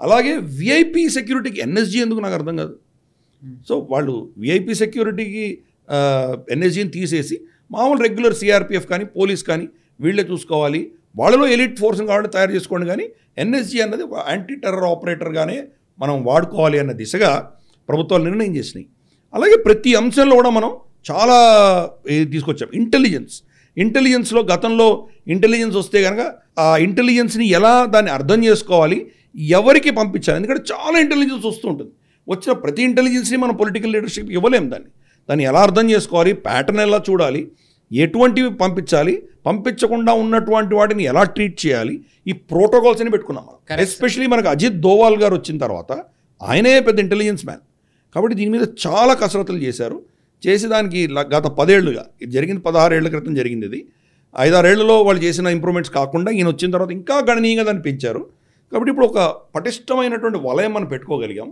అలాగే VIP సెక్యూరిటీకి NSG ఎందుకు నాకు అర్థం కాదు. సో వాళ్ళు విఐపి సెక్యూరిటీకి ఎన్ఎస్జీని తీసేసి మామూలు రెగ్యులర్ సిఆర్పిఎఫ్ కానీ పోలీస్ కానీ వీళ్ళే చూసుకోవాలి, వాళ్ళలో ఎలిట్ ఫోర్స్ని కావాలంటే తయారు చేసుకోండి, కానీ ఎన్ఎస్జీ అన్నది యాంటీ టెర్రర్ ఆపరేటర్గానే మనం వాడుకోవాలి అన్న దిశగా ప్రభుత్వాలు నిర్ణయం చేసినాయి. అలాగే ప్రతి అంశంలో కూడా మనం చాలా తీసుకొచ్చాం. ఇంటెలిజెన్స్లో గతంలో ఇంటెలిజెన్స్ వస్తే కనుక ఆ ఇంటెలిజెన్స్ని ఎలా దాన్ని అర్థం చేసుకోవాలి, ఎవరికి పంపించాలి, ఎందుకంటే చాలా ఇంటెలిజెన్స్ వస్తూ ఉంటుంది. వచ్చిన ప్రతి ఇంటెలిజెన్స్ని మనం పొలిటికల్ లీడర్షిప్ ఇవ్వలేము. దాన్ని ఎలా అర్థం చేసుకోవాలి, ప్యాటర్న్ ఎలా చూడాలి, ఎటువంటివి పంపించాలి, పంపించకుండా ఉన్నటువంటి వాటిని ఎలా ట్రీట్ చేయాలి, ఈ ప్రోటోకాల్స్ అని పెట్టుకున్నాం మనం. ఎస్పెషలీ మనకు అజిత్ దోవాల్ గారు వచ్చిన తర్వాత ఆయనే పెద్ద ఇంటెలిజెన్స్ మ్యాన్ కాబట్టి దీని మీద చాలా కసరత్తులు చేశారు. చేసి దానికి గత 10 ఏళ్లుగా, ఇది జరిగింది 16 ఏళ్ల క్రితం జరిగింది, ఇది 5-6 ఏళ్లలో వాళ్ళు చేసిన ఇంప్రూవ్మెంట్స్ కాకుండా ఈయన వచ్చిన తర్వాత ఇంకా గణనీయంగా దాన్ని పెంచారు. కాబట్టి ఇప్పుడు ఒక పటిష్టమైనటువంటి వలయం మనం పెట్టుకోగలిగాం.